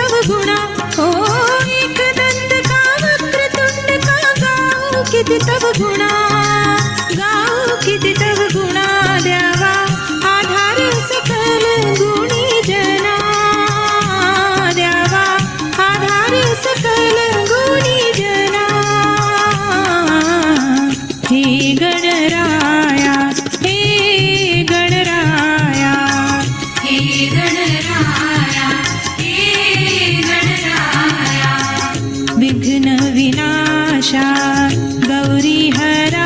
तव गुणा हो एकदंत का वक्रतुंड का गाऊ किती तव गुणा गाऊ किती तव गुणा द्यावा आधार सकल गुणी जना द्यावा आधार सकल गुणी जना हे गणराया हे गणराया हे गणराया हे गणराया विघ्न विनाशा गौरी हरा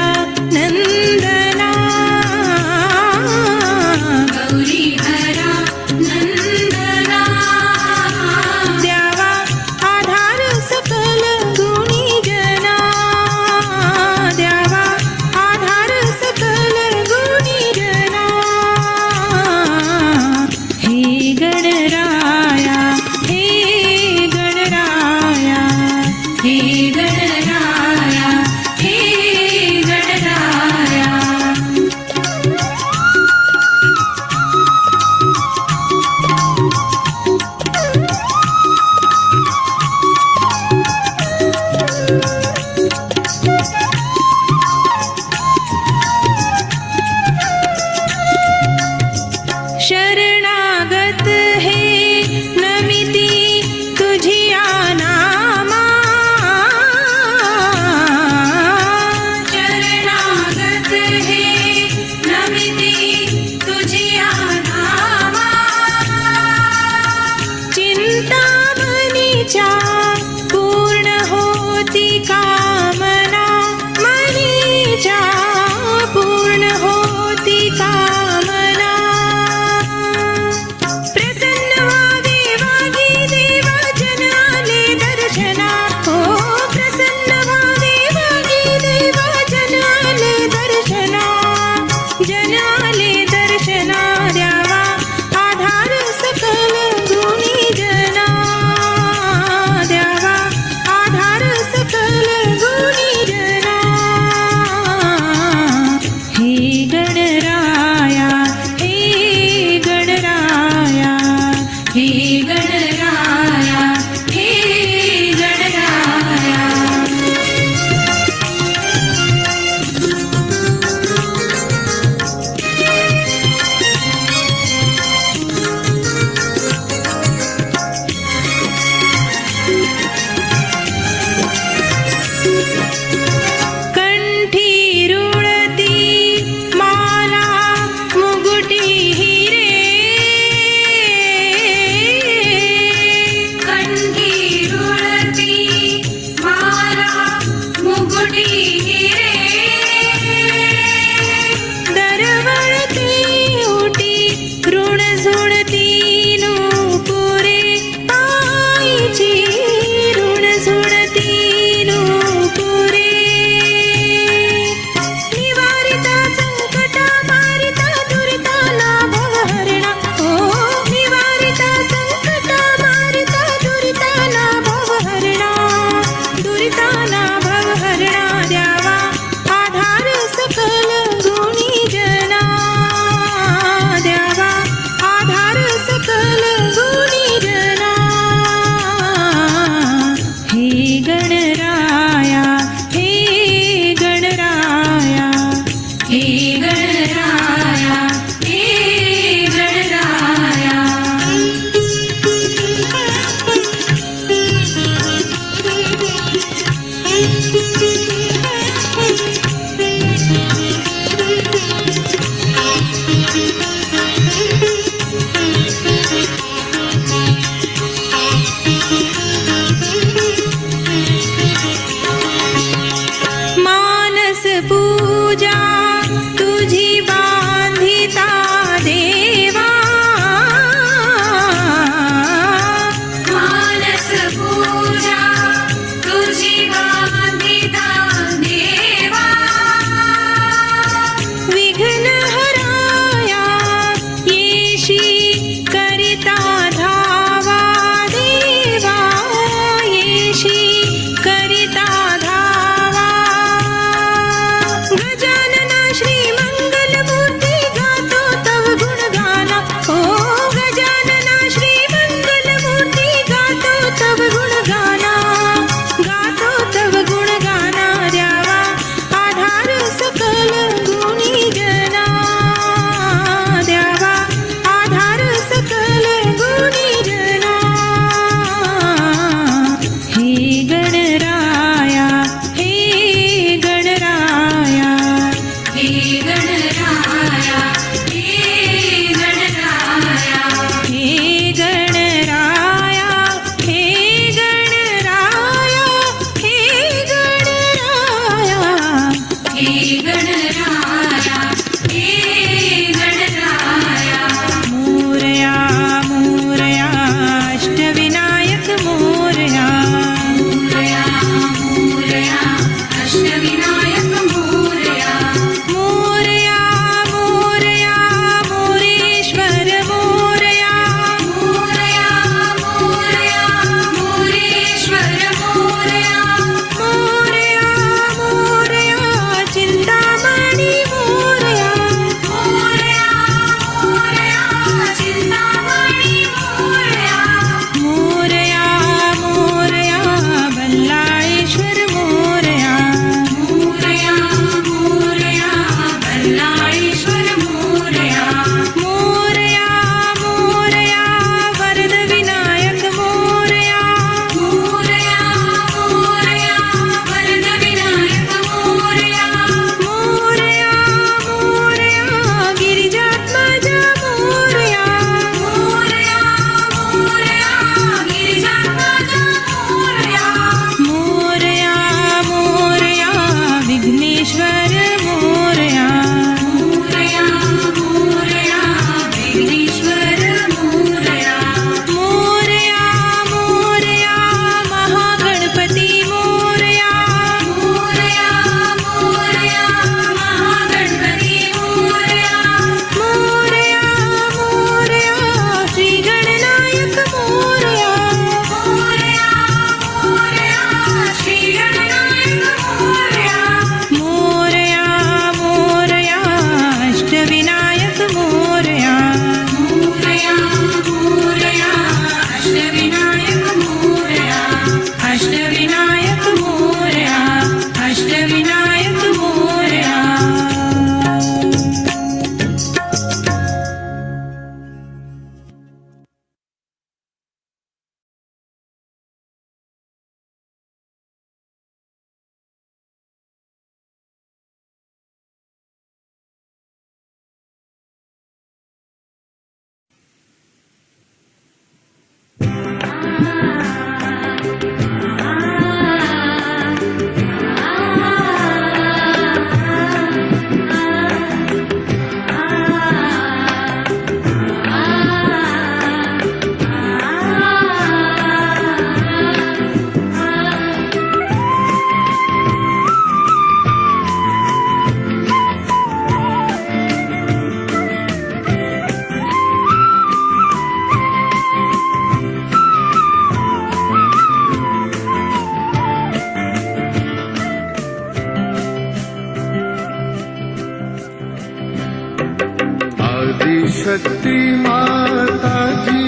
शक्ति माता जी,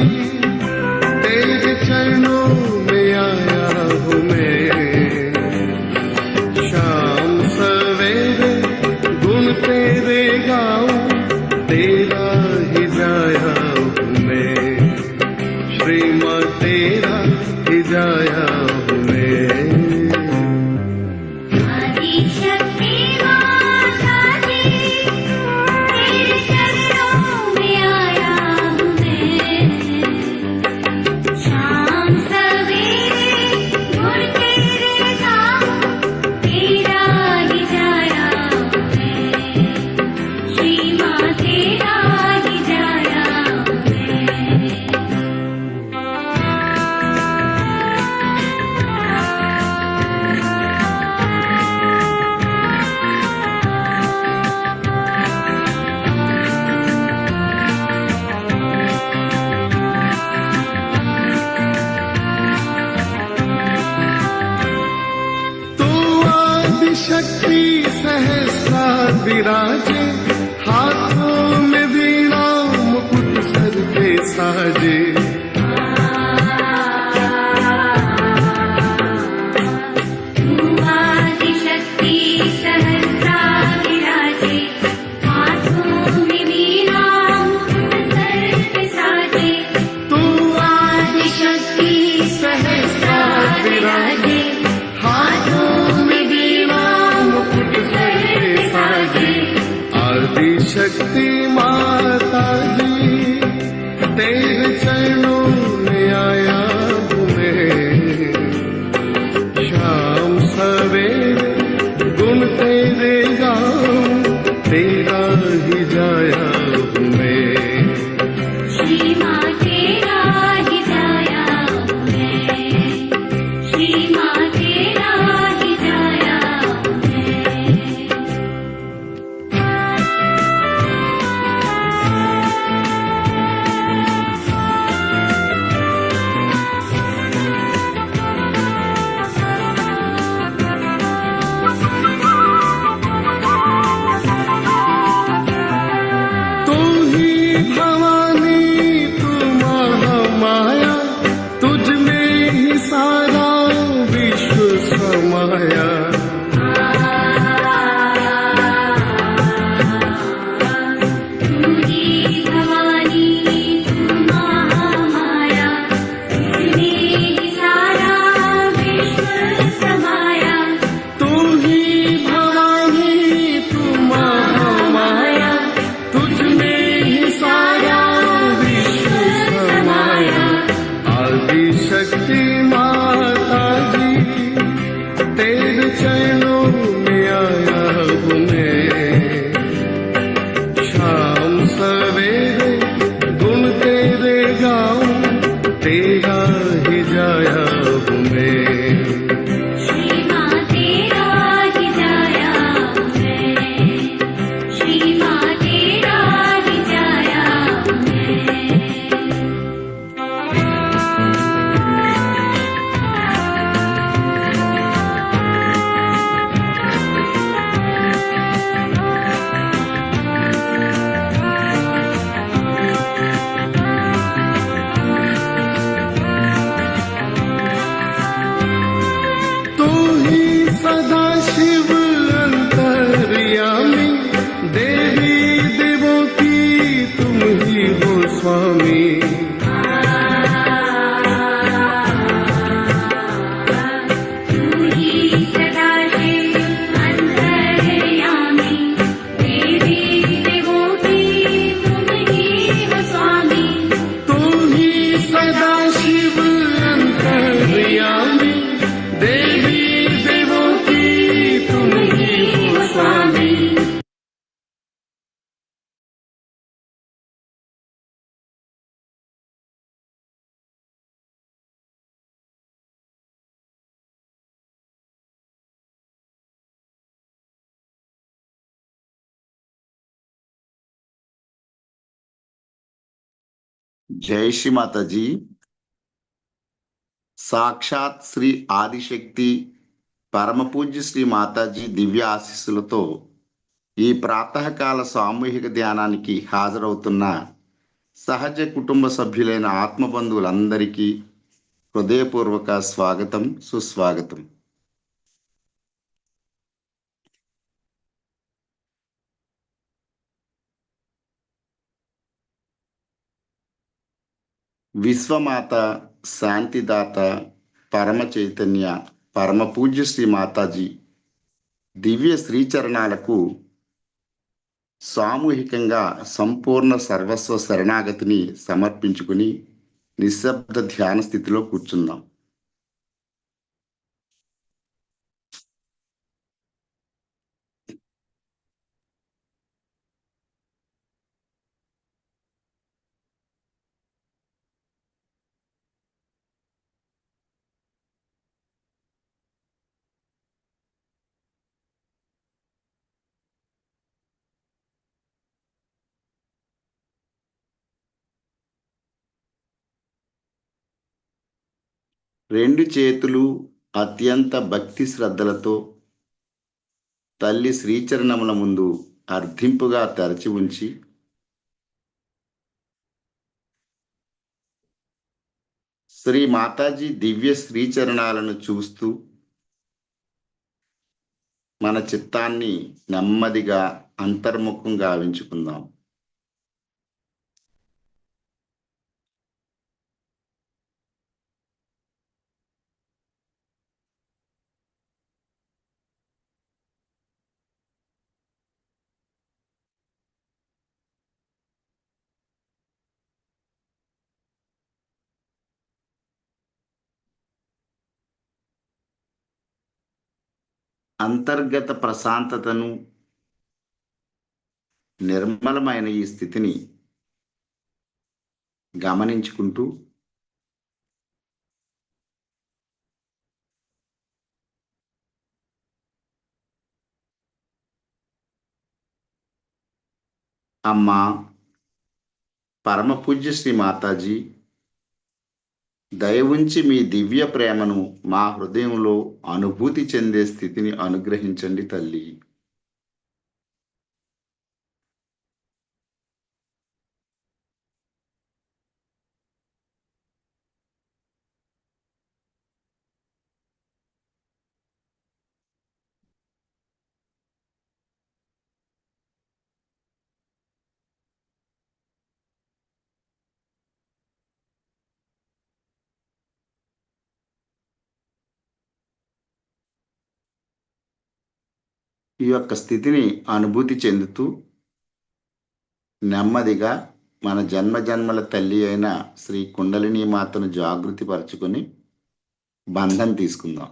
तेरे चरणों में आया हूँ मैं। शाम सवेरे गुण तेरे गाऊं, तेरा ही जाया हूँ मैं। श्री माँ तेरा ही जाया हूँ मैं। शक्ति सहस्रा विराजे, हाथों में वीणा मुकुट सर पे साजे। शक्ति माता जी, तेरे चरणों में आया हूँ मैं। शाम सवेरे गुण तेरे गाऊं, तेरा ही जाया हूँ मैं। श्री माँ तेरा ही जाया हूँ मैं। श्री माँ तेरा ही जाया हूँ मैं। शक्ति माता जी, तेरे चरणों में आया हूँ मैं। शाम सवेरे गुण तेरे गाऊं, तेरा ही जाया हूँ मैं। श्री माँ तेरा ही जाया हूँ मैं। श्री माँ तेरा ही जाया हूँ मैं। सदा शिव अंतर्यामी, देवी देवों की तुम ही हो स्वामी। तू ही सदा शिव अंतर्यामी, देवी देवों की तुम ही हो स्वामी। तू ही सदा शिव अंतर्यामी, देवी जय श्री माता जी। సాక్షాత్ శ్రీ ఆదిశక్తి పరమ పూజ్య శ్రీ మాతాజీ దివ్య ఆశీస్సులతో ఈ ప్రాతకాల సామూహిక ధ్యానానికి హాజరవుతున్న సహజ కుటుంబ సభ్యులైన ఆత్మబంధువులందరికీ హృదయపూర్వక స్వాగతం, సుస్వాగతం. విశ్వమాత, శాంతిదాత, పరమ చైతన్య, పరమ పూజ్య శ్రీ మాతాజీ దివ్య శ్రీచరణాలకు సామూహికంగా సంపూర్ణ సర్వస్వ శరణాగతిని సమర్పించుకుని నిశ్శబ్ద ధ్యాన స్థితిలో కూర్చుందాం. రెండు చేతులు అత్యంత భక్తి శ్రద్ధలతో తల్లి శ్రీచరణముల ముందు అర్థింపుగా తెరచి ఉంచి శ్రీ మాతాజీ దివ్య శ్రీచరణాలను చూస్తూ మన చిత్తాన్ని నెమ్మదిగా అంతర్ముఖం గావించుకుందాం. అంతర్గత ప్రశాంతతను, నిర్మలమైన ఈ స్థితిని గమనించుకుంటూ అమ్మా, పరమ పూజ్య శ్రీ మాతాజీ, దయ ఉంచి మీ దివ్య ప్రేమను మా హృదయంలో అనుభూతి చెందే స్థితిని అనుగ్రహించండి తల్లి. ఈ యొక్క స్థితిని అనుభూతి చెందుతూ నెమ్మదిగా మన జన్మజన్మల తల్లి అయిన శ్రీ కుండలిని మాతను జాగృతి పరచుకొని బంధం తీసుకుందాం.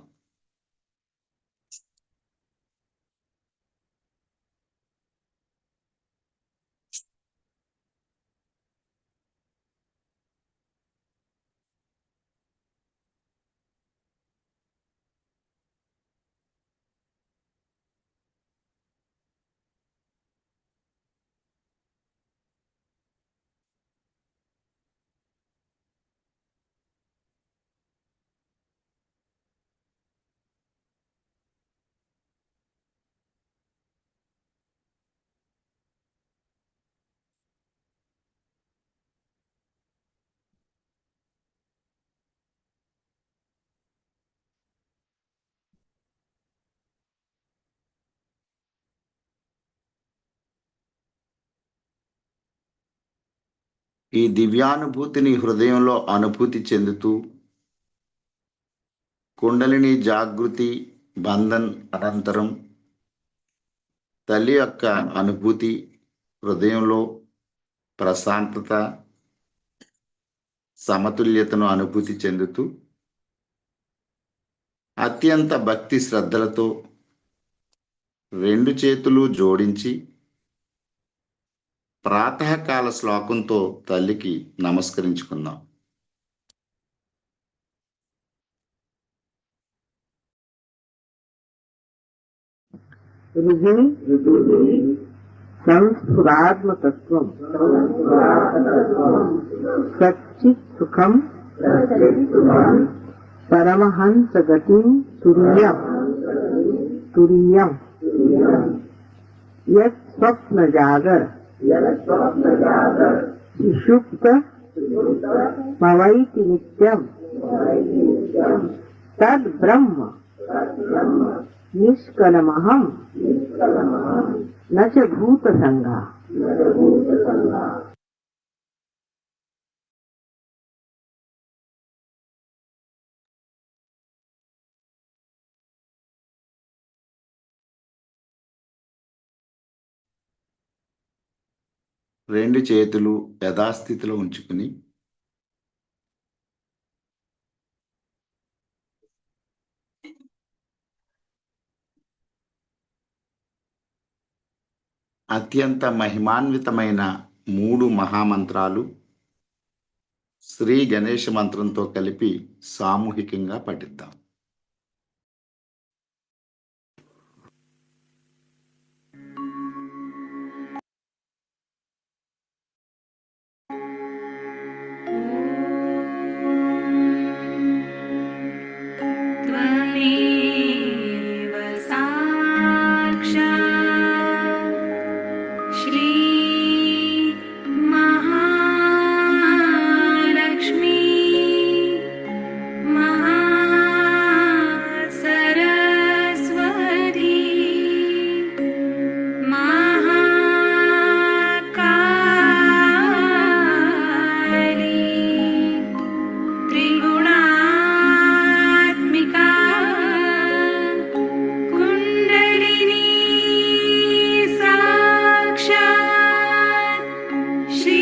ఈ దివ్యానుభూతిని హృదయంలో అనుభూతి చెందుతూ కుండలిని జాగృతి బంధన్ అనంతరం తల్లి యొక్క అనుభూతి, హృదయంలో ప్రశాంతత, సమతుల్యతను అనుభూతి చెందుతూ అత్యంత భక్తి శ్రద్ధలతో రెండు చేతులు జోడించి ప్రాతకాల శ్లోకంతో తల్లికి నమస్కరించుకుందాం. సంస్ఫురాత్మతత్వం సచ్చిత్ సుఖం పరమహంస గతిం తుర్యం యత్ స్వప్న జాగర్ सुषुप्त भवैति नित्यम् तद् ब्रह्म निष्कलमहम् न च भूतसंगा। రెండు చేతులు యథాస్థితిలో ఉంచుకుని అత్యంత మహిమాన్వితమైన 3 మహామంత్రాలు శ్రీ గణేష మంత్రంతో కలిపి సామూహికంగా పఠిద్దాం. त्वमेव साक्षात् श्री महालक्ष्मी महासरस्वती महाकाली त्रिगुणात्मिका कुण्डलिनी साक्षात् श्री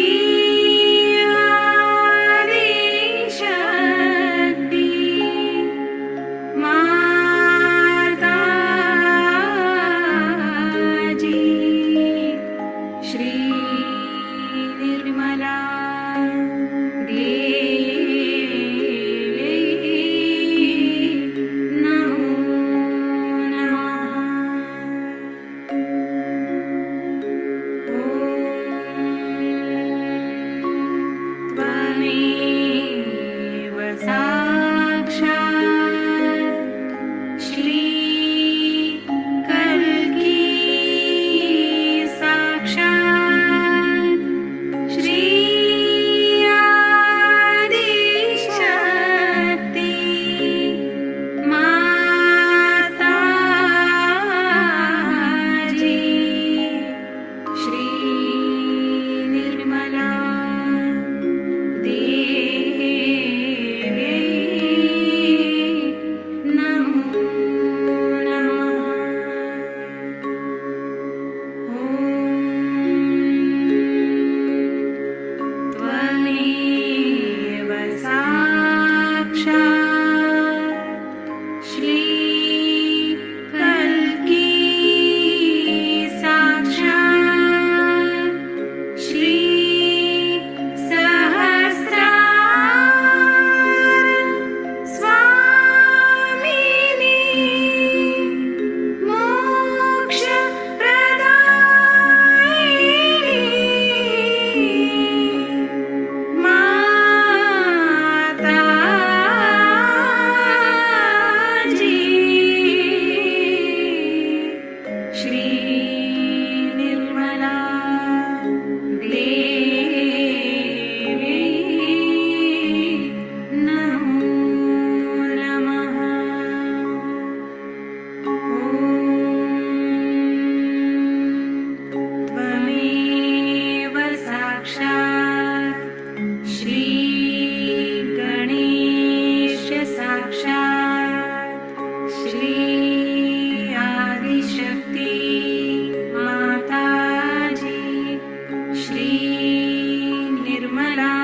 आदिशक्ति माताजी श्री निर्मला देवी नमो नमः। त्वमेव साक्षात् श्री कल्की साक्षात् श्री आदिशक्ति माताजी श्री निर्मला देवी नमो नमः। त्वमेव साक्षात् श्री कल्की साक्षात् श्री सहस्रार स्वामिनी मोक्षप्रदायिनी माताजी श्री निर्मला देवी नमो नमः। त्वमेव साक्षात् श्री गणेश साक्षात् श्री आदिशक्ति माताजी श्री निर्मला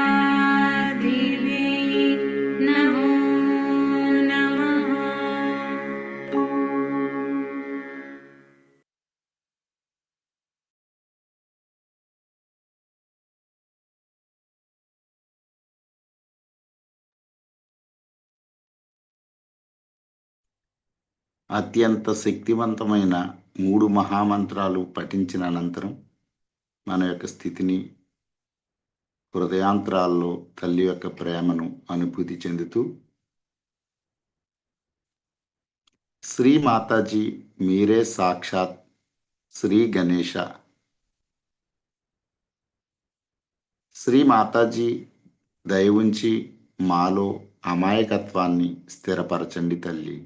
देवी नमो नमः। అత్యంత శక్తివంతమైన 3 మహామంత్రాలు పఠించిన అనంతరం మన యొక్క స్థితిని హృదయాంతరాల్లో తల్లి యొక్క ప్రేమను అనుభూతి చెందుతూ శ్రీ మాతాజీ మీరే సాక్షాత్ శ్రీ గణేష శ్రీ మాతాజీ దయ ఉంచి మాలో అమాయకత్వాన్ని స్థిరపరచండి తల్లి.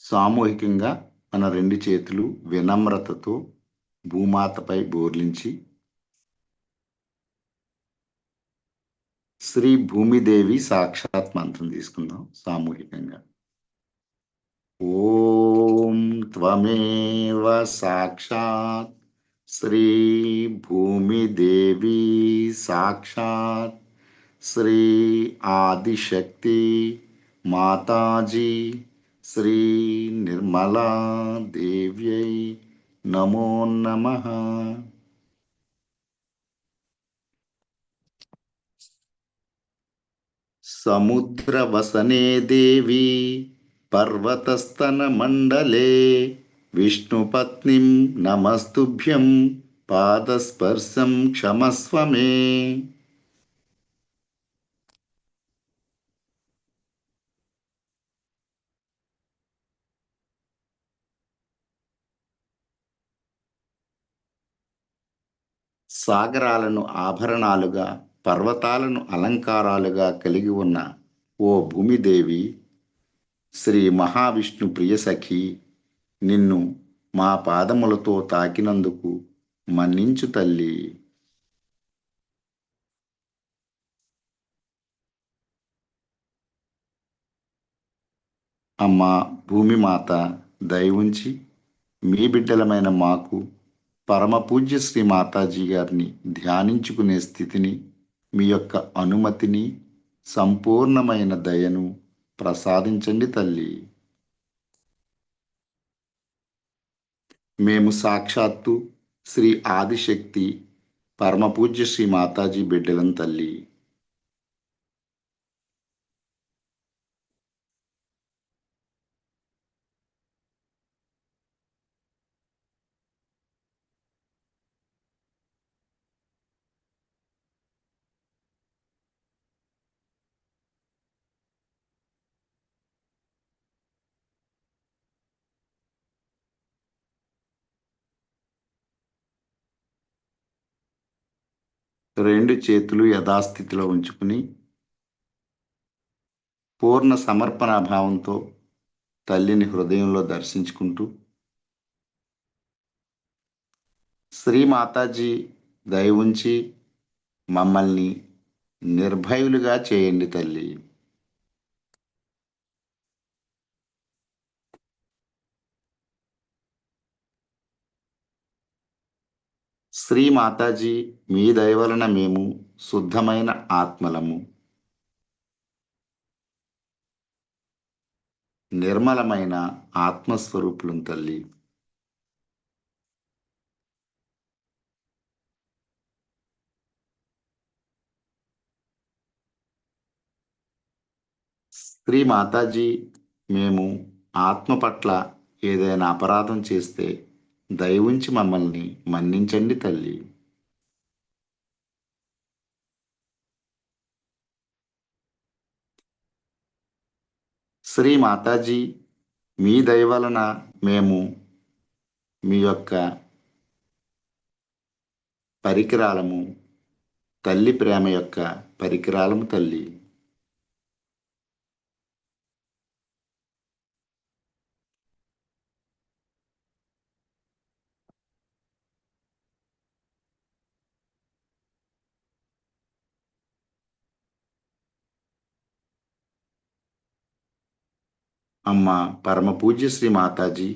సామూహికంగా మన రెండు చేతులు వినమ్రతతో భూమాతపై బోర్లించి శ్రీ భూమిదేవి సాక్షాత్ మంత్రం తీసుకుందాం సామూహికంగా. ఓం త్వమేవ సాక్షాత్ శ్రీ భూమిదేవి సాక్షాత్ శ్రీ ఆదిశక్తి మాతాజీ శ్రీ నిర్మలా దేవ్యై నమో నమః. సముద్రవసనే దేవి పర్వతస్తనమండలే విష్ణుపత్నిం నమస్తుభ్యం పాదస్పర్శం క్షమస్వ మే. సాగరాలను ఆభరణాలుగా పర్వతాలను అలంకారాలుగా కలిగి ఉన్న ఓ భూమిదేవి, శ్రీ మహావిష్ణు ప్రియసఖి, నిన్ను మా పాదములతో తాకినందుకు మన్నించు తల్లి. అమ్మా భూమిమాత దయ ఉంచి మీ బిడ్డలమైన మాకు పరమపూజ్య శ్రీ మాతాజీ గారిని ధ్యానించుకునే స్థితిని, మీ యొక్క అనుమతిని, సంపూర్ణమైన దయను ప్రసాదించండి తల్లి. మేము సాక్షాత్తు శ్రీ ఆదిశక్తి పరమపూజ్య శ్రీ మాతాజీ బిడ్డలం తల్లి. రెండు చేతులు యథాస్థితిలో ఉంచుకుని పూర్ణ సమర్పణ భావంతో తల్లిని హృదయంలో దర్శించుకుంటూ, శ్రీ మాతాజీ దయ ఉంచి మమ్మల్ని నిర్భయులుగా చేయండి తల్లి. శ్రీ మాతాజీ మీ దయ వలన మేము శుద్ధమైన ఆత్మలము, నిర్మలమైన ఆత్మస్వరూపులం తల్లి. శ్రీ మాతాజీ మేము ఆత్మ పట్ల ఏదైనా అపరాధం చేస్తే దయ ఉంచి మమ్మల్ని మన్నించండి తల్లి. శ్రీ మాతాజీ మీ దయ వలన మేము మీ యొక్క పరికరాలము, తల్లి ప్రేమ యొక్క పరికరాలము తల్లి. అమ్మ పరమ పూజ్య శ్రీ మాతాజీ,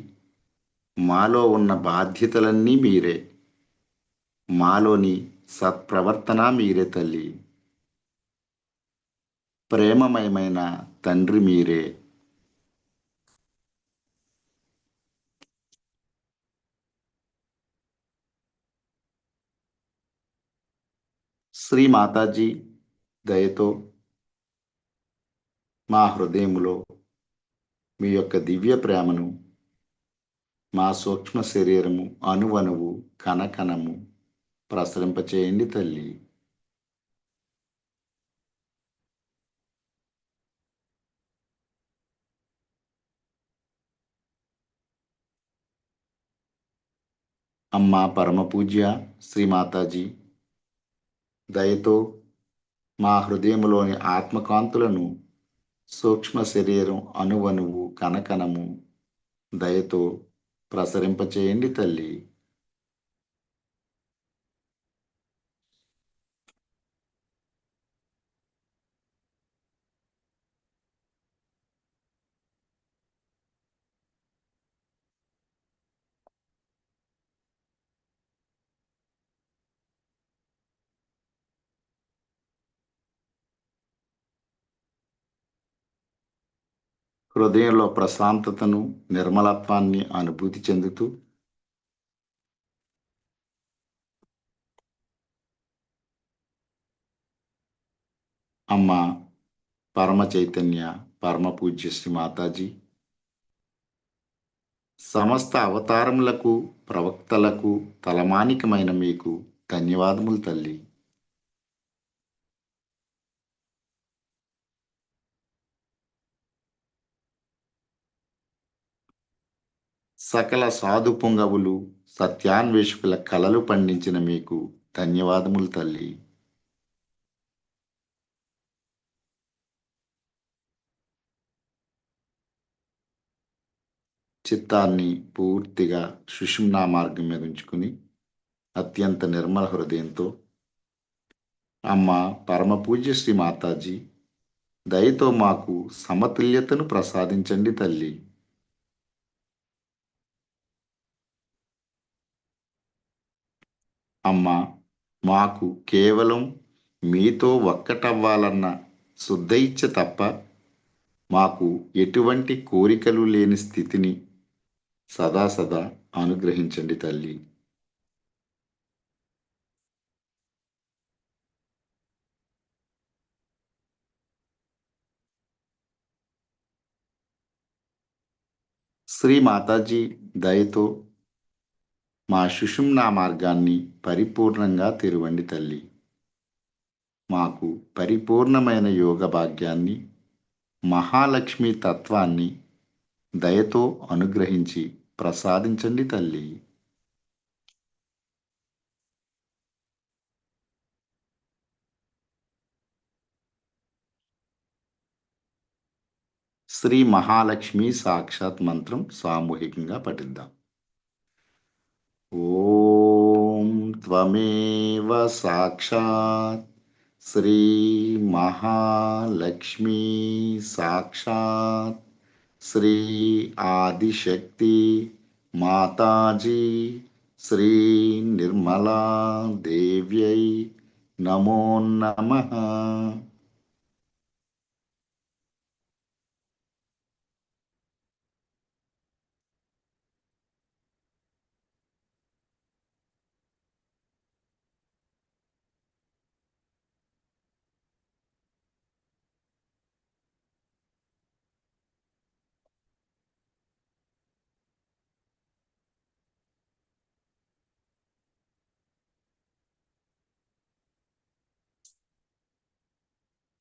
మాలో ఉన్న బాధ్యతలన్నీ మీరే, మాలోని సత్ప్రవర్తన మీరే తల్లి. ప్రేమమయమైన తండ్రి మీరే. శ్రీ మాతాజీ దయతో మా హృదయములో మీ యొక్క దివ్య ప్రేమను మా సూక్ష్మ శరీరము అణువణువు కణకణము ప్రసరింపచేయండి తల్లి. అమ్మా పరమపూజ్య శ్రీమాతాజీ, దయతో మా హృదయములోని ఆత్మకాంతులను సూక్ష్మ శరీరం అణువణువు కణకణము దయతో ప్రసరింపచేయండి తల్లి. హృదయంలో ప్రశాంతతను నిర్మలత్వాన్ని అనుభూతి చెందుతూ అమ్మ పరమ చైతన్య పరమ పూజ్య శ్రీ మాతాజీ, సమస్త అవతారములకు ప్రవక్తలకు తలమానికమైన మీకు ధన్యవాదములు తల్లి. సకల సాధు పొంగవులు సత్యాన్వేషకుల కలలు పండించిన మీకు ధన్యవాదములు తల్లి. చిత్తాన్ని పూర్తిగా సుషుమ్నా మార్గం మీద ఉంచుకుని అత్యంత నిర్మల హృదయంతో అమ్మ పరమ పూజ్య శ్రీ మాతాజీ, దయతో మాకు సమతుల్యతను ప్రసాదించండి తల్లి. అమ్మ మాకు కేవలం మీతో ఒక్కటవ్వాలన్న శుద్ధ ఇచ్చ తప్ప మాకు ఎటువంటి కోరికలు లేని స్థితిని సదా సదా అనుగ్రహించండి తల్లి. శ్రీ మాతాజీ, దయతో మా సుషుమ్నా మార్గాన్ని పరిపూర్ణంగా తెరవండి తల్లి. మాకు పరిపూర్ణమైన యోగ భాగ్యాన్ని మహాలక్ష్మి తత్వాన్ని దయతో అనుగ్రహించి ప్రసాదించండి తల్లి. శ్రీ మహాలక్ష్మి సాక్షాత్ మంత్రం సామూహికంగా పఠిద్దాం. ఓం త్వమేవ సాక్షాత్ శ్రీ మహాలక్ష్మి సాక్షాత్ శ్రీ ఆదిశక్తి మాతాజీ శ్రీ నిర్మలా దేవ్యై నమో నమః.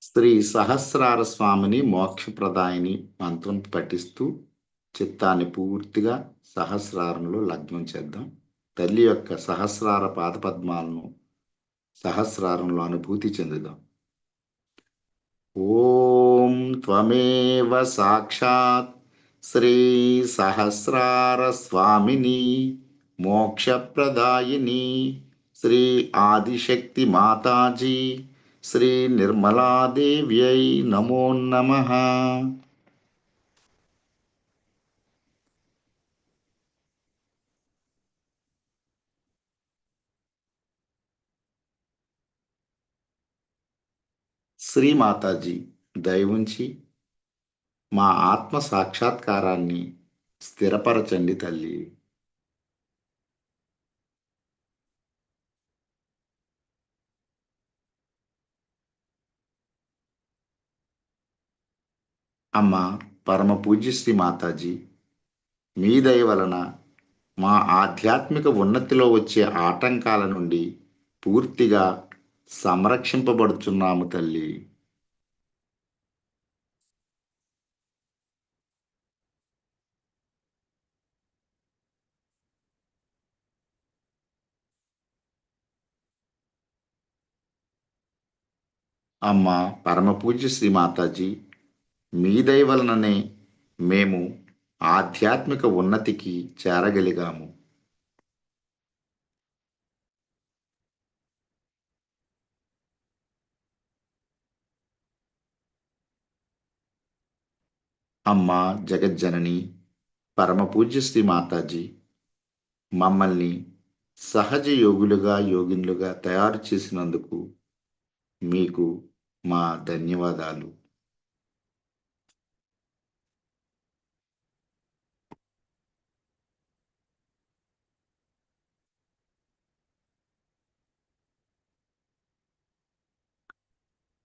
శ్రీ సహస్రార స్వామిని మోక్షప్రదాయిని మంత్రం పఠిస్తూ చిత్తాన్ని పూర్తిగా సహస్రారంలో లగ్నం చేద్దాం. తల్లి యొక్క సహస్రార పాదపద్మాలను సహస్రారంలో అనుభూతి చెందుదాం. ఓం త్వమేవ సాక్షాత్ శ్రీ సహస్రార స్వామిని మోక్షప్రదాయిని శ్రీ ఆదిశక్తి మాతాజీ శ్రీ నిర్మలాదేవ్యై నమో నమః. శ్రీ మాతాజీ, దయవుంచి మా ఆత్మ సాక్షాత్కారాన్ని స్థిరపరచండి తల్లి. అమ్మ పరమ పూజ్య శ్రీ మాతాజీ, మీ దయ వలన మా ఆధ్యాత్మిక ఉన్నతిలో వచ్చే ఆటంకాల నుండి పూర్తిగా సంరక్షింపబడుచున్నాము తల్లి. అమ్మ పరమపూజ్య శ్రీ మాతాజీ, మీ దయ వలననే మేము ఆధ్యాత్మిక ఉన్నతికి చేరగలిగాము. అమ్మ జగజ్జనని పరమపూజ్య శ్రీ మాతాజీ, మమ్మల్ని సహజ యోగులుగా యోగిన్లుగా తయారు చేసినందుకు మీకు మా ధన్యవాదాలు.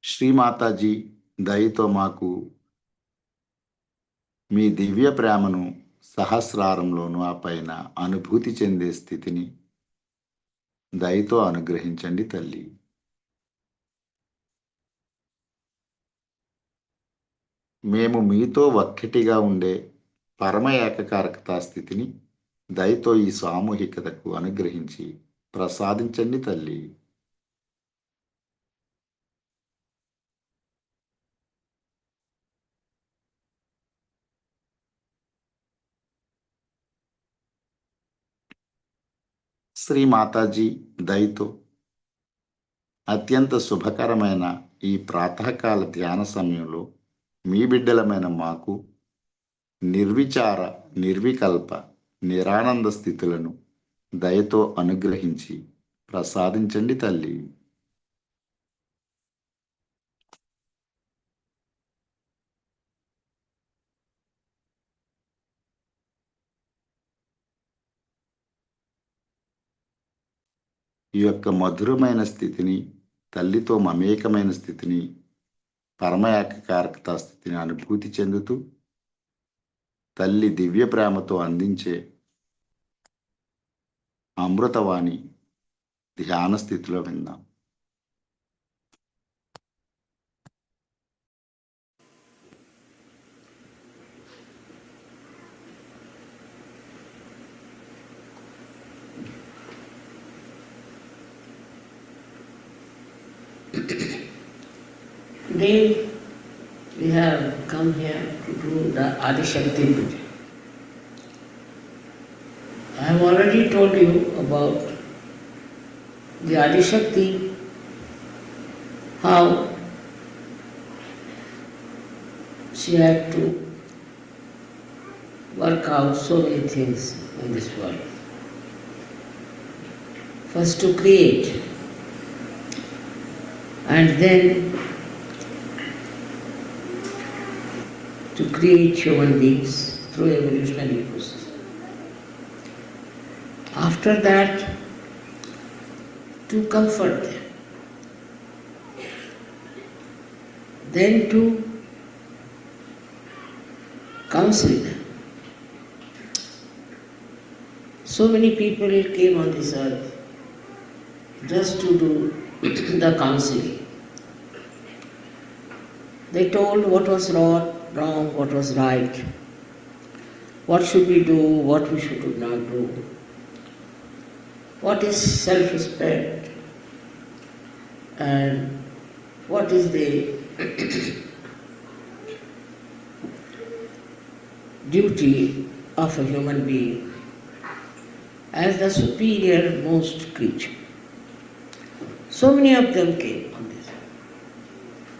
శ్రీమాతాజీ దయతో మాకు మీ దివ్య ప్రేమను సహస్రారంలోనూ ఆ పైన అనుభూతి చెందే స్థితిని దయతో అనుగ్రహించండి తల్లి. మేము మీతో ఒక్కటిగా ఉండే పరమ ఏకకారకతా స్థితిని దయతో ఈ సామూహికతకు అనుగ్రహించి ప్రసాదించండి తల్లి. శ్రీ మాతాజీ దయతో అత్యంత శుభకరమైన ఈ ప్రాతకాల ధ్యాన సమయంలో మీ బిడ్డలమైన మాకు నిర్విచార నిర్వికల్ప నిరానంద స్థితులను దయతో అనుగ్రహించి ప్రసాదించండి తల్లి. ఈ యొక్క మధురమైన స్థితిని, తల్లితో మమేకమైన స్థితిని, పరమ ఏకకారకతా స్థితిని అనుభూతి చెందుతూ తల్లి దివ్య ప్రేమతో అందించే అమృతవాణి ధ్యాన స్థితిలో విందాం. Today we have come here to do the Adishakti Puja. I have already told you about the Adishakti, how she had to work out so many things in this world. First to create, and then to create human beings through evolutionary process. After that, to comfort them. Then to counsel them. So many people came on this earth just to do the counseling. They told what was wrong, what was right, what should we do, what we should not do, what is self-respect, and what is the duty of a human being as the superior most creature. So many of them came on this.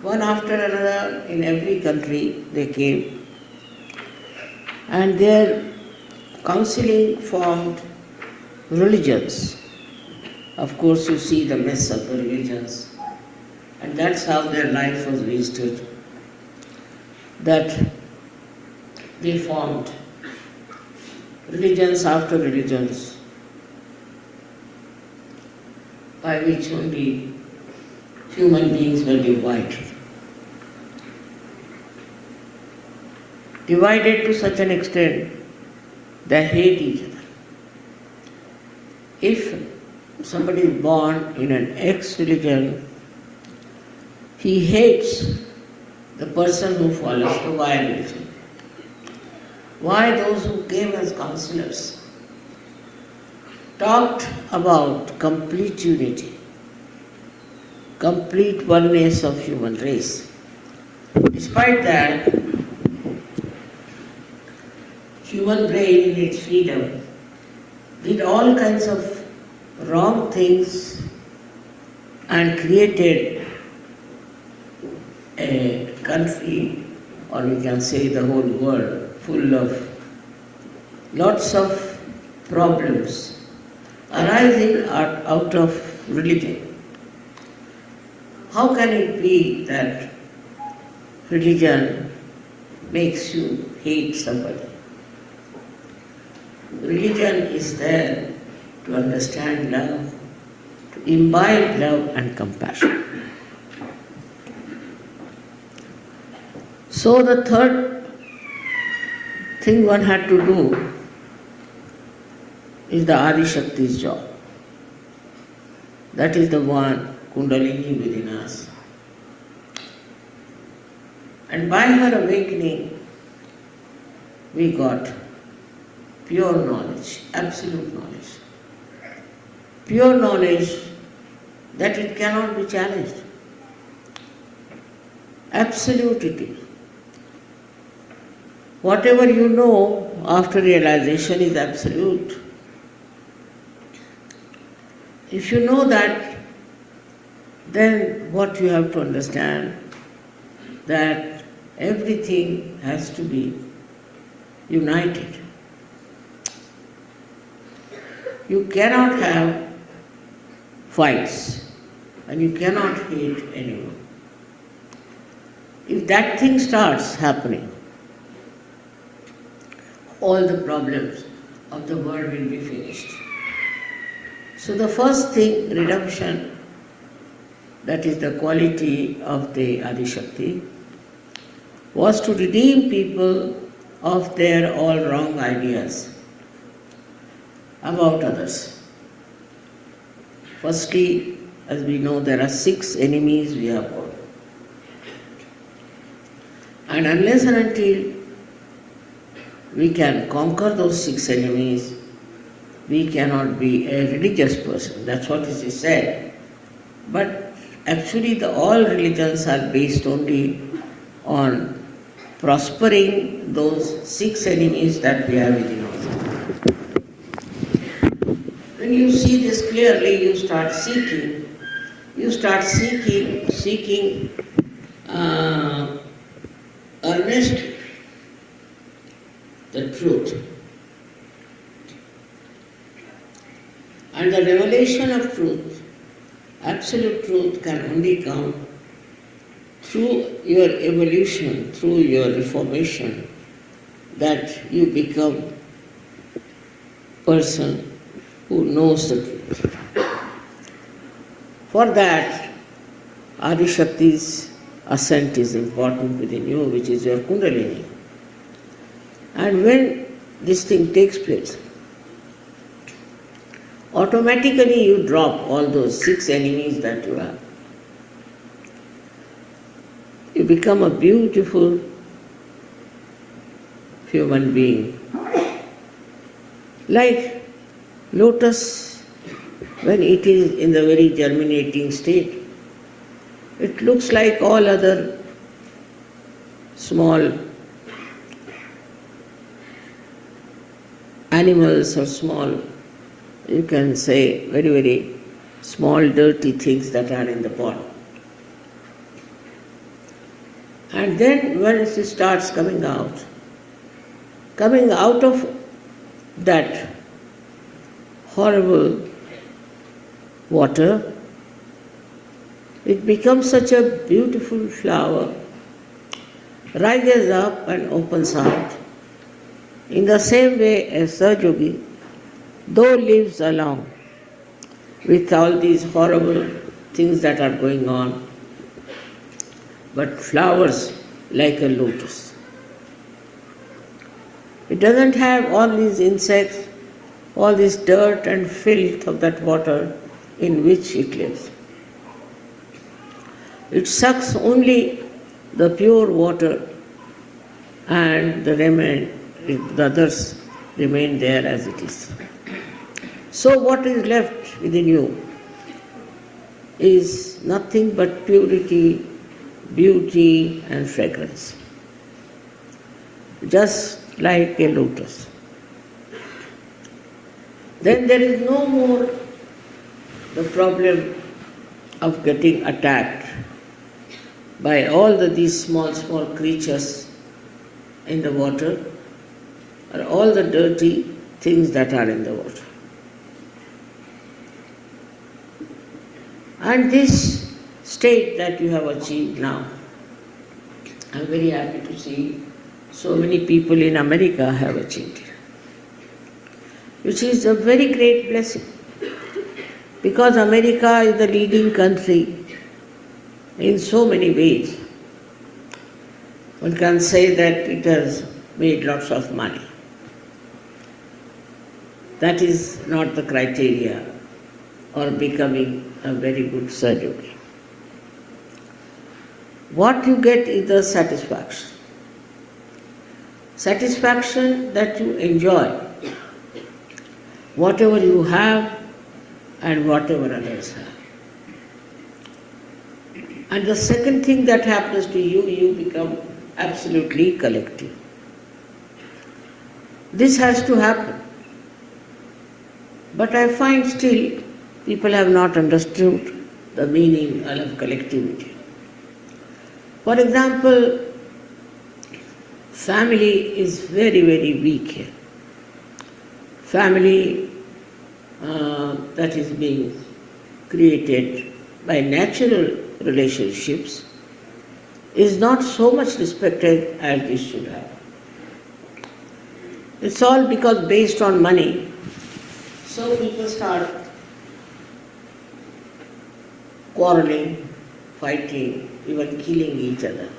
One after another in every country they came, and their counseling formed religions. Of course you see the mess of the religions, and that's how their life was wasted, that they formed religions after religions by which only human beings were divided. Divided to such an extent they hate each other. If somebody is born in an ex-religion, he hates the person who follows the Y religion. Why those who came as counselors talked about complete unity, complete oneness of human race. Despite that, human brain in its freedom did all kinds of wrong things and created a country, or we can say the whole world, full of lots of problems arising out of religion. How can it be that religion makes you hate somebody? Religion is there to understand love, to imbibe love and compassion. So the third thing one had to do is the Adi Shakti's job. That is the one, Kundalini within us. And by her awakening, we got pure knowledge, absolute knowledge. Pure knowledge that it cannot be challenged. Absolute it is. Whatever you know after realization is absolute. If you know that, then what you have to understand, that everything has to be united. You cannot have fights and you cannot hate anyone. If that thing starts happening, all the problems of the world will be finished. So the first thing, redemption, that is the quality of the Adi Shakti, was to redeem people of their all wrong ideas about others. Firstly, as we know, there are 6 enemies we have all. And unless and until we can conquer those 6 enemies, we cannot be a religious person. That's what is said. But actually all religions are based only on prospering those 6 enemies that we have within us. When you see this clearly, you start seeking earnestly the truth. And the revelation of truth, absolute truth, can only come through your evolution, through your reformation, that you become person who knows the truth. For that, Adi Shakti's ascent is important within you, which is your Kundalini. And when this thing takes place, automatically you drop all those 6 enemies that you have. You become a beautiful human being. Like lotus, when it is in the very germinating state, it looks like all other small animals or small, you can say, very, very small dirty things that are in the pot. And then when it starts coming out of that horrible water, it becomes such a beautiful flower, rises up and opens out. In the same way as Sahaja, though lives along with all these horrible things that are going on, but flowers like a lotus. It doesn't have all these insects all this dirt and filth of that water in which it lives. It sucks only the pure water, and the others remain there as it is. So what is left within you is nothing but purity, beauty and fragrance, just like a lotus. Then there is no more the problem of getting attacked by all these small creatures in the water, or all the dirty things that are in the water. And this state that you have achieved now, I'm very happy to see so many people in America have achieved it, which is a very great blessing, because America is the leading country in so many ways. One can say that it has made lots of money. That is not the criteria or becoming a very good surgeon. What you get is the satisfaction. Satisfaction that you enjoy whatever you have and whatever others have. And the second thing that happens to you, you become absolutely collective. This has to happen. But I find still people have not understood the meaning of collectivity. For example, family is very, very weak here. Family that is being created by natural relationships is not so much respected as it should have. It's all because based on money, so people start quarreling, fighting, even killing each other.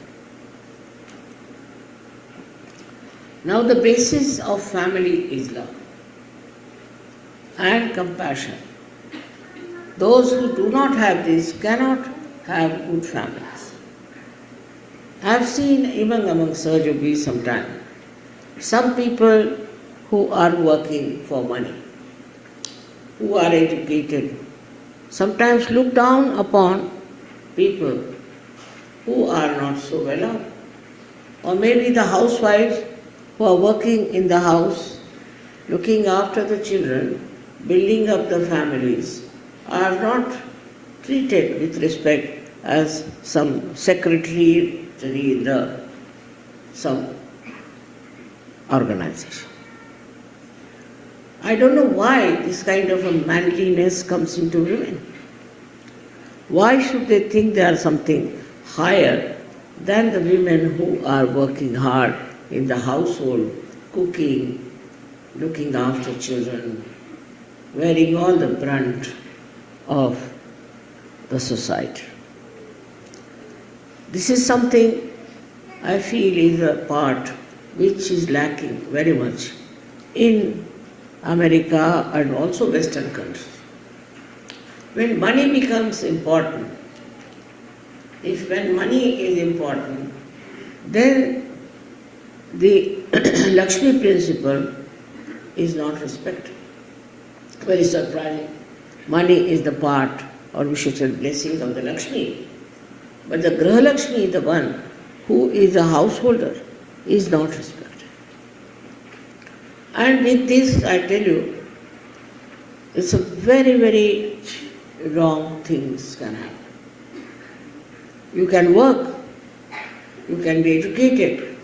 Now the basis of family is love and compassion. Those who do not have this cannot have good families. I have seen even among Sahaj yogis sometimes, some people who are working for money, who are educated, sometimes look down upon people who are not so well off. Or maybe the housewives who are working in the house, looking after the children, building up the families, are not treated with respect as some secretary in some organization. I don't know why this kind of a manliness comes into women. Why should they think they are something higher than the women who are working hard in the household, cooking, looking after children, wearing all the brunt of the society? This is something I feel is a part which is lacking very much in America and also Western countries. When money becomes important, when money is important, then the Lakshmi principle is not respected. Very surprising. Money is the part, or we should say blessing of the Lakshmi. But the Graha Lakshmi, the one who is a householder, is not respected. And with this, I tell you, it's a very, very wrong things can happen. You can work, you can be educated,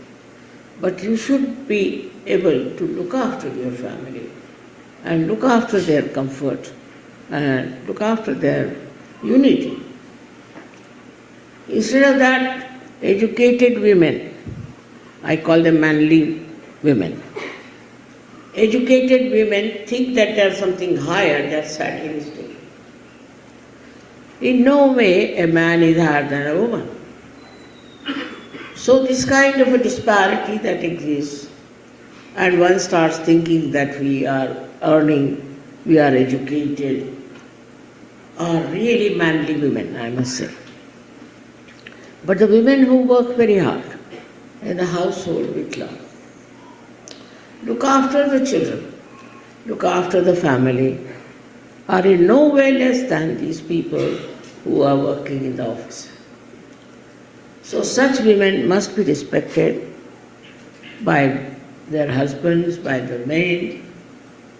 but you should be able to look after your family and look after their comfort and look after their unity. Instead of that, educated women, I call them manly women. Educated women think that they are something higher, they are sadly mistaken. In no way a man is higher than a woman. So this kind of a disparity that exists, and one starts thinking that we are earning, we are educated, are really manly women, I must say. But the women who work very hard in the household with love, look after the children, look after the family, are in no way less than these people who are working in the office. So such women must be respected by their husbands, by the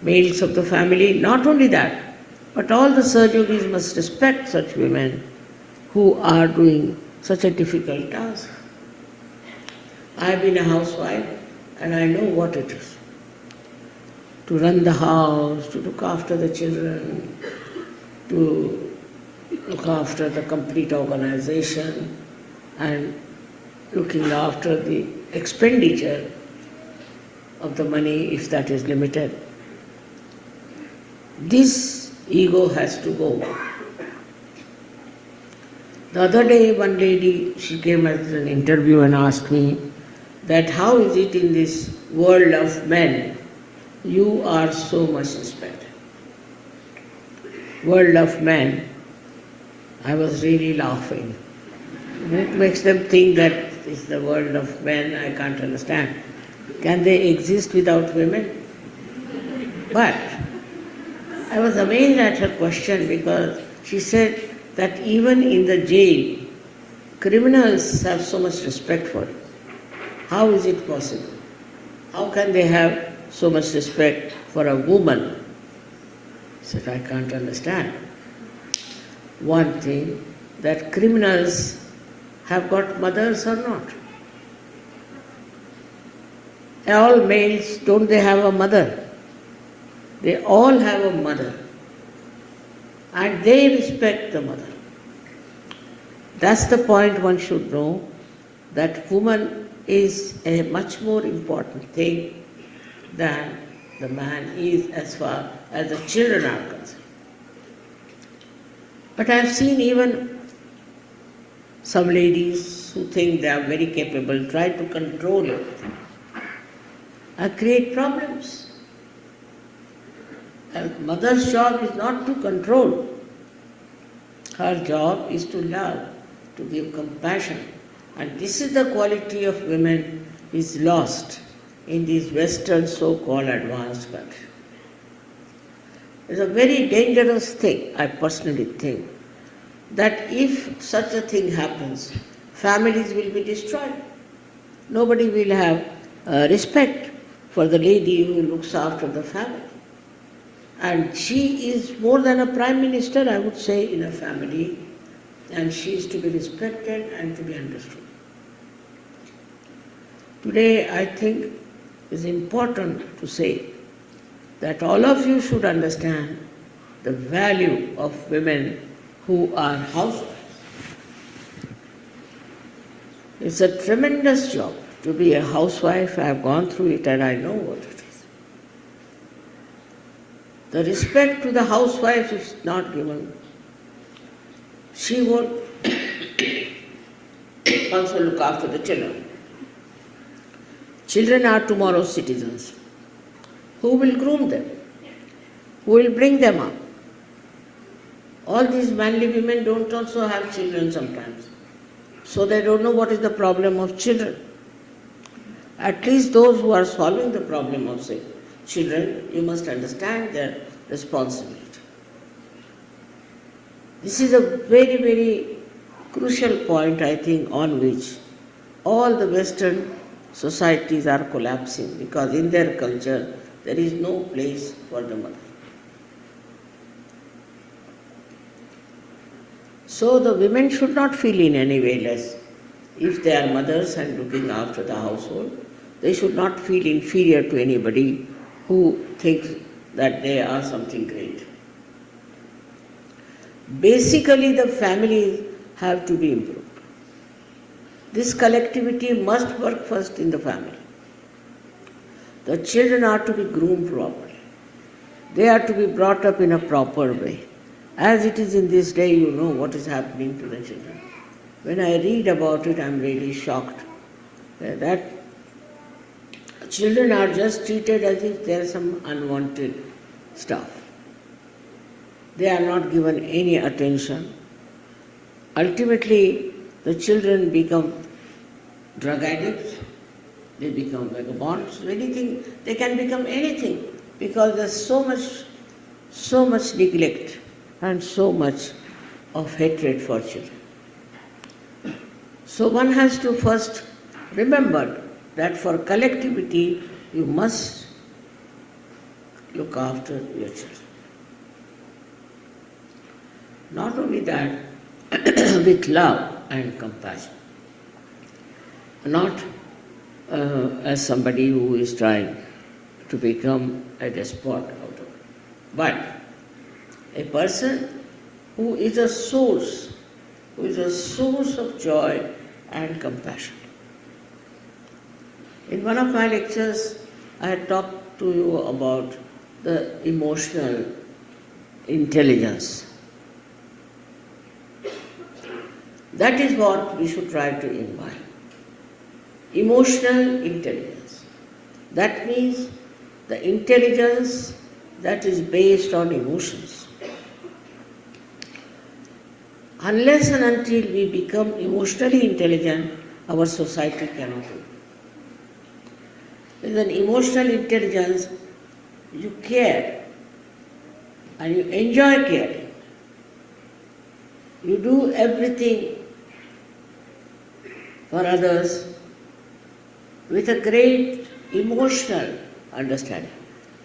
males of the family. Not only that, but all the Sahajogis must respect such women who are doing such a difficult task. I have been a housewife and I know what it is. To run the house, to look after the children, to look after the complete organization and looking after the expenditure of the money if that is limited. This ego has to go. The other day one lady, she came at an interview and asked me that how is it in this world of men you are so much respected. World of men, I was really laughing. What makes them think that it's the world of men? I can't understand. Can they exist without women? But I was amazed at her question because she said that even in the jail, criminals have so much respect for it. How is it possible? How can they have so much respect for a woman? I said, I can't understand. One thing, that criminals have got mothers or not? All males, don't they have a mother? They all have a mother. And they respect the mother. That's the point one should know, that woman is a much more important thing than the man is as far as the children are concerned. But I have seen even some ladies who think they are very capable try to control everything and create problems. A mother's job is not to control. Her job is to love, to give compassion. And this is the quality of women is lost in these Western so-called advanced countries. It's a very dangerous thing, I personally think, that if such a thing happens, families will be destroyed. Nobody will have respect for the lady who looks after the family. And she is more than a prime minister, I would say, in a family, and she is to be respected and to be understood. Today, I think it's important to say that all of you should understand the value of women who are housewives. It's a tremendous job to be a housewife. I have gone through it and I know what it is. The respect to the housewife is not given. She would also look after the children. Children are tomorrow's citizens. Who will groom them? Who will bring them up? All these manly women don't also have children sometimes. So they don't know what is the problem of children. At least those who are solving the problem of children, you must understand their responsibility. This is a very, very crucial point, I think, on which all the Western societies are collapsing, because in their culture there is no place for the mother. So the women should not feel in any way less. If they are mothers and looking after the household, they should not feel inferior to anybody who thinks that they are something great. Basically, the families have to be improved. This collectivity must work first in the family. The children are to be groomed properly. They are to be brought up in a proper way. As it is in this day, you know what is happening to the children. When I read about it, I am really shocked that children are just treated as if they are some unwanted stuff. They are not given any attention. Ultimately, the children become drug addicts, they become vagabonds, anything, they can become anything because there's so much neglect and so much of hatred for children. So one has to first remember that for collectivity, you must look after your children. Not only that, with love and compassion. Not as somebody who is trying to become a despot out of it, but a person who is a source of joy and compassion. In one of my lectures, I had talked to you about the emotional intelligence. That is what we should try to imbibe. Emotional intelligence. That means the intelligence that is based on emotions. Unless and until we become emotionally intelligent, our society cannot grow. With an emotional intelligence, you care and you enjoy caring. You do everything for others with a great emotional understanding.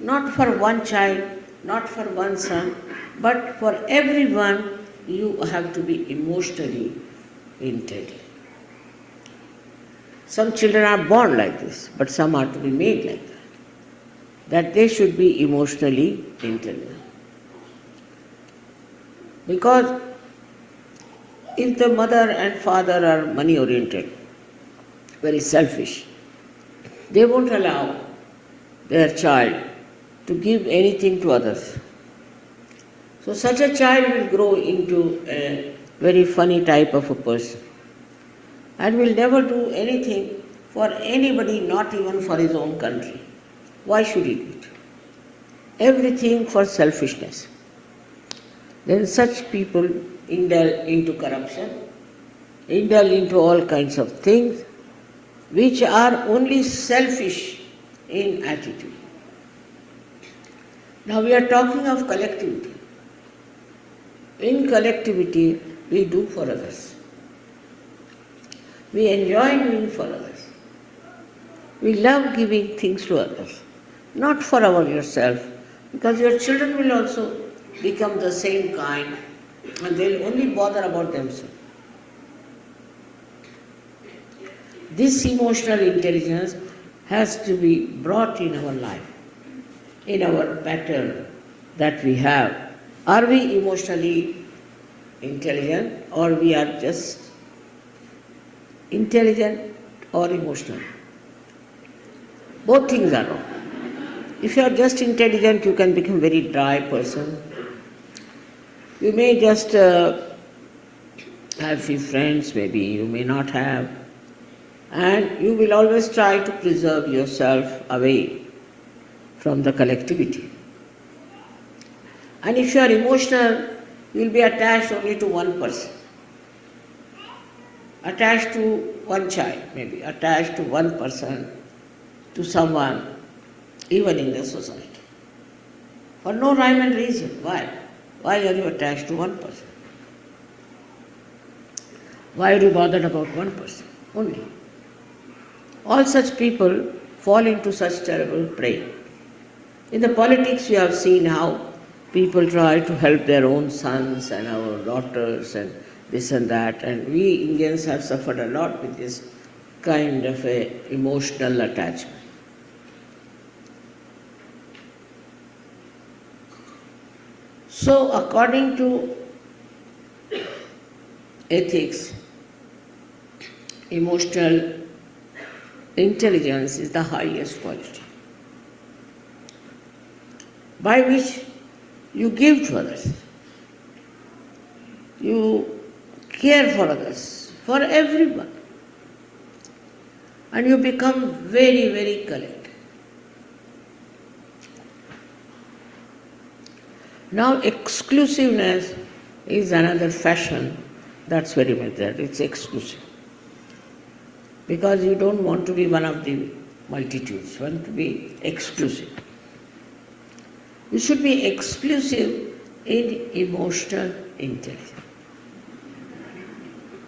Not for one child, not for one son, but for everyone you have to be emotionally intelligent. Some children are born like this, but some are to be made like that. That they should be emotionally intelligent. Because if the mother and father are money oriented, very selfish, they won't allow their child to give anything to others. So such a child will grow into a very funny type of a person and will never do anything for anybody, not even for his own country. Why should he do it? Everything for selfishness. Then such people indulge into corruption, indulge into all kinds of things which are only selfish in attitude. Now we are talking of collectivity. In collectivity, we do for others. We enjoy doing for others. We love giving things to others, not for yourself, because your children will also become the same kind and they'll only bother about themselves. This emotional intelligence has to be brought in our life, in our pattern that we have. Are we emotionally intelligent or we are just intelligent or emotional? Both things are wrong. If you are just intelligent, you can become a very dry person. You may just have few friends, maybe you may not have, and you will always try to preserve yourself away from the collectivity. And if you are emotional, you will be attached only to one person, attached to one child, maybe attached to one person, to someone, even in the society, for no rhyme and reason. Why? Why are you attached to one person? Why are you bothered about one person only? All such people fall into such terrible prey. In the politics, we have seen how people try to help their own sons and our daughters and this and that, and we Indians have suffered a lot with this kind of a emotional attachment. So according to ethics, emotional intelligence is the highest quality by which you give to others, you care for others, for everyone, and you become very, very collected. Now exclusiveness is another fashion that's very much there. It's exclusive. Because you don't want to be one of the multitudes, you want to be exclusive. You should be exclusive in emotional intelligence,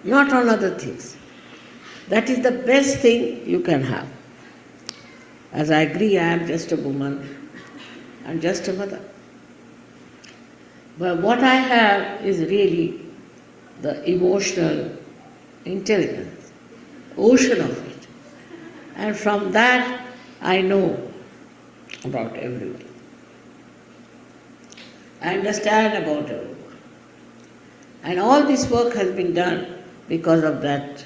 not on other things. That is the best thing you can have. As I agree, I am just a woman and just a mother. But what I have is really the emotional intelligence, ocean of it. And from that, I know about everyone. I understand about everyone. And all this work has been done because of that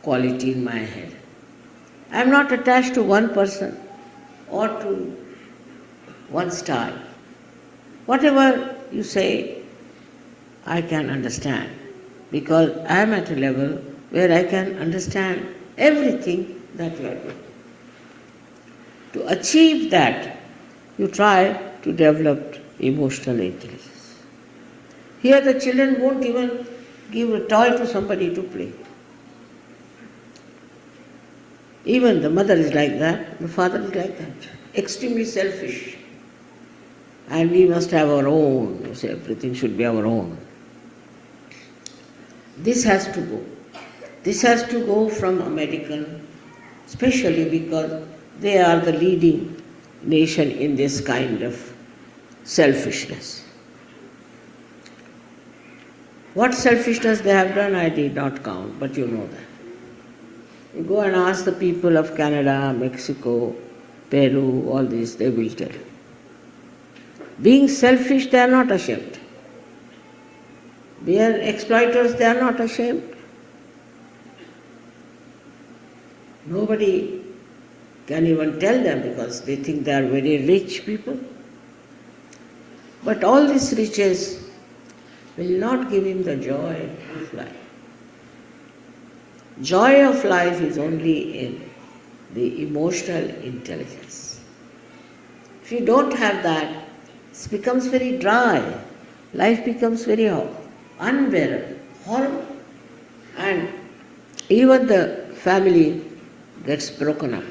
quality in my head. I am not attached to one person or to one style. Whatever you say, I can understand because I am at a level where I can understand everything that you are doing. To achieve that, you try to develop emotional intelligence. Here the children won't even give a toy to somebody to play. Even the mother is like that, the father is like that. Extremely selfish. And we must have our own, you say everything should be our own. This has to go. This has to go from American, especially because they are the leading nation in this kind of selfishness. What selfishness they have done, I did not count, but you know that. You go and ask the people of Canada, Mexico, Peru, all these, they will tell you. Being selfish, they are not ashamed. Being exploiters, they are not ashamed. Nobody can even tell them because they think they are very rich people. But all these riches will not give him the joy of life. Joy of life is only in the emotional intelligence. If you don't have that, it becomes very dry. Life becomes very unbearable, horrible. And even the family gets broken up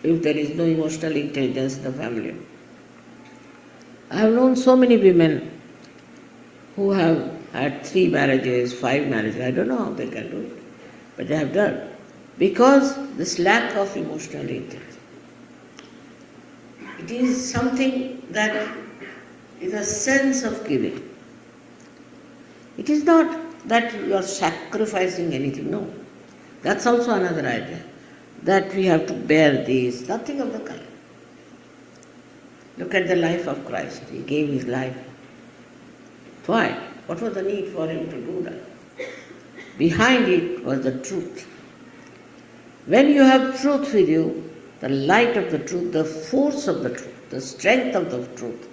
if there is no emotional intelligence in the family. I have known so many women who have had 3 marriages, 5 marriages. I don't know how they can do it, but they have done. Because this lack of emotional intelligence. It is something that is a sense of giving. It is not that you are sacrificing anything, no. That's also another idea. That we have to bear these, nothing of the kind. Look at the life of Christ. He gave his life. Why? What was the need for him to do that? Behind it was the truth. When you have truth with you, the light of the truth, the force of the truth, the strength of the truth,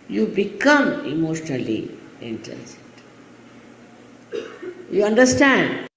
you become emotionally intelligent. You understand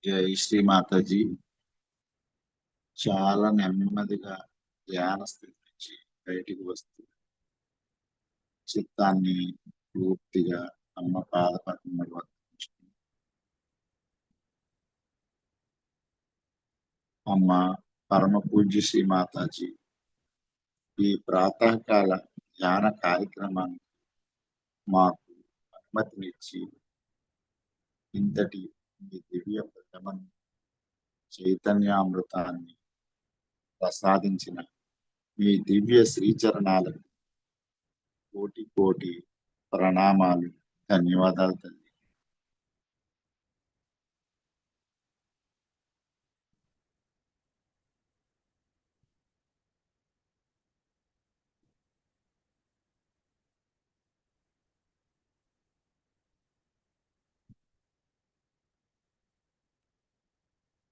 జై శ్రీ మాతాజీ. చాలా నెమ్మదిగా ధ్యాన స్థితి నుంచి బయటికి వస్తూ చిత్తాన్ని పూర్తిగా అమ్మ పాద పద్మముల వద్ద ఉంచుకుని, అమ్మ పరమ పూజ్య శ్రీ మాతాజీ, ఈ ప్రాతకాల ధ్యాన కార్యక్రమాన్ని మాకు అనుమతినిచ్చి ఇంతటి మీ దివ్య ప్రేమను చైతన్యామృతాన్ని ప్రసాదించిన మీ దివ్య శ్రీచరణాలకు కోటి కోటి ప్రణామాలు, ధన్యవాదాలు తల్లి.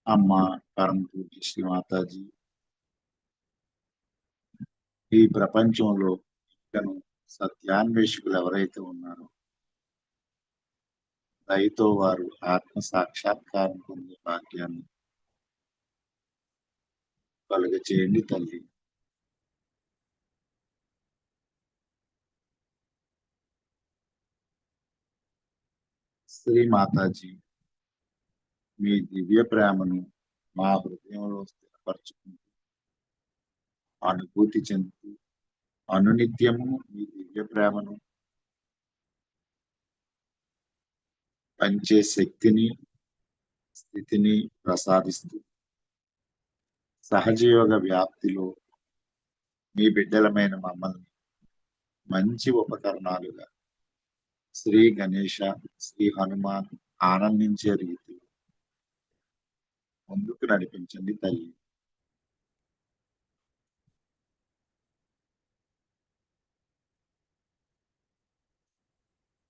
అమ్మ పరమ పూజ్య శ్రీ మాతాజీ, ఈ ప్రపంచంలో ఇకను సత్యాన్వేషకులు ఎవరైతే ఉన్నారో దయతో వారు ఆత్మ సాక్షాత్కారం పొందే భాగ్యాన్ని కలుగచేయండి తల్లి. శ్రీ మాతాజీ, మీ దివ్య ప్రేమను మా హృదయంలో స్థిరపరచుకుంటూ అనుభూతి చెందుతూ అనునిత్యము మీ దివ్య ప్రేమను పంచే శక్తిని స్థితిని ప్రసాదిస్తూ సహజయోగ వ్యాప్తిలో మీ బిడ్డలమైన మమ్మల్ని మంచి ఉపకరణాలుగా శ్రీ గణేష, శ్రీ హనుమాన్ ఆనందించే రీతిలో ముందుకు నడిపించండి తల్లి.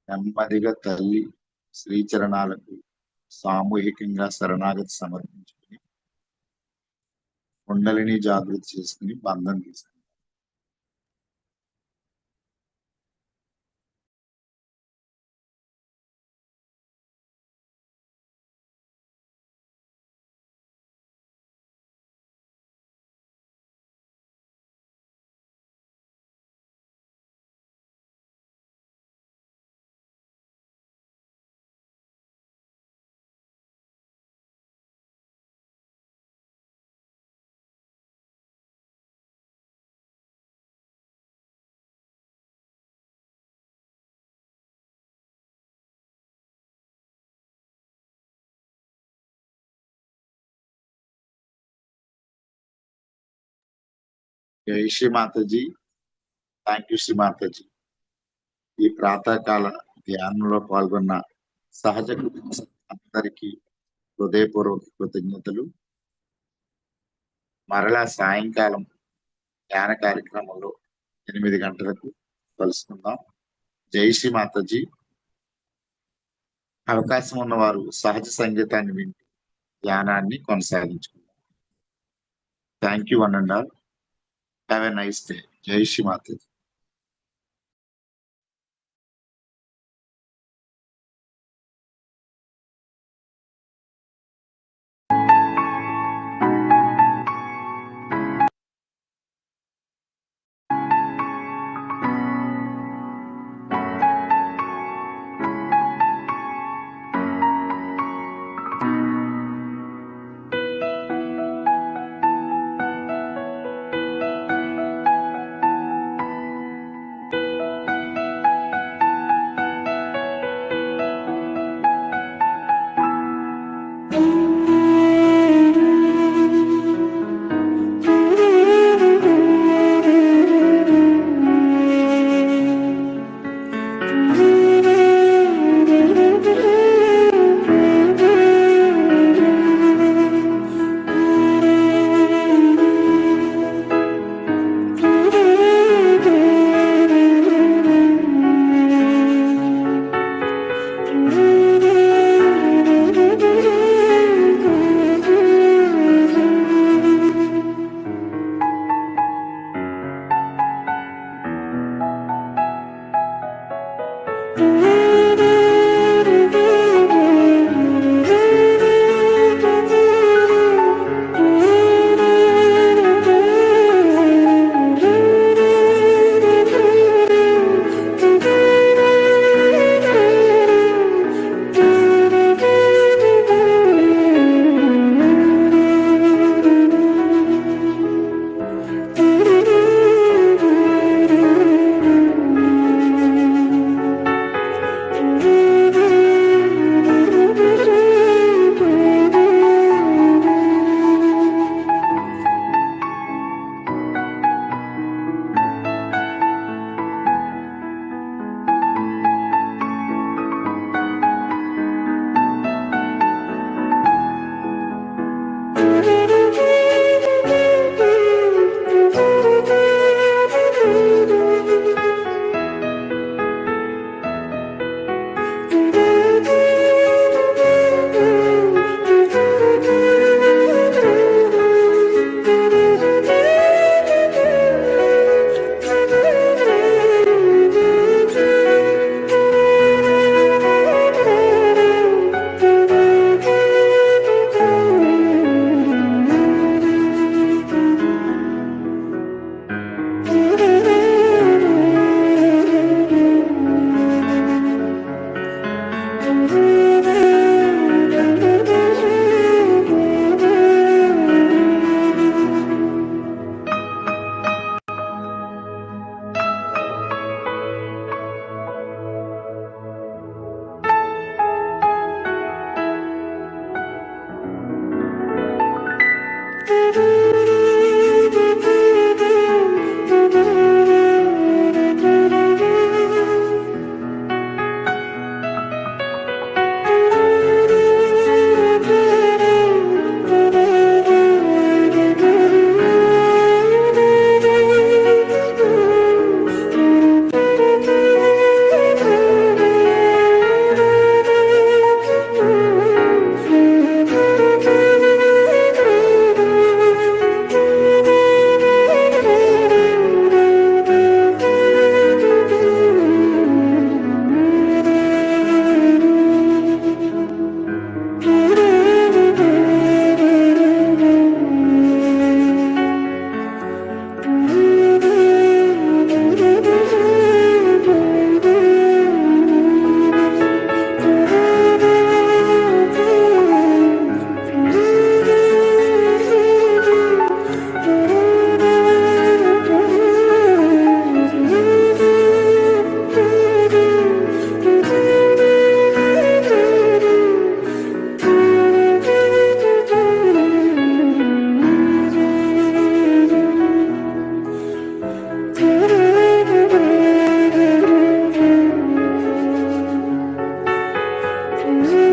నెమ్మదిగా తల్లి శ్రీచరణాలకు సామూహికంగా శరణాగతి సమర్పించుకుని కుండలిని జాగృతి చేసుకుని బంధం తీసుకుని జై శ్రీ మాతాజీ. Thank you Shri Mataji. ఈ ప్రాతకాల ధ్యానంలో పాల్గొన్న సహజ అందరికీ హృదయపూర్వక కృతజ్ఞతలు. మరలా సాయంకాలం ధ్యాన కార్యక్రమంలో 8 గంటలకు కలుసుకుందాం. జై శ్రీ మాతాజీ. అవకాశం ఉన్నవారు సహజ సంగీతాన్ని వింటూ ధ్యానాన్ని కొనసాగించుకుందాం. Thank you one and all. Have a nice day. జై శ్రీ మాతాజీ. Thank you.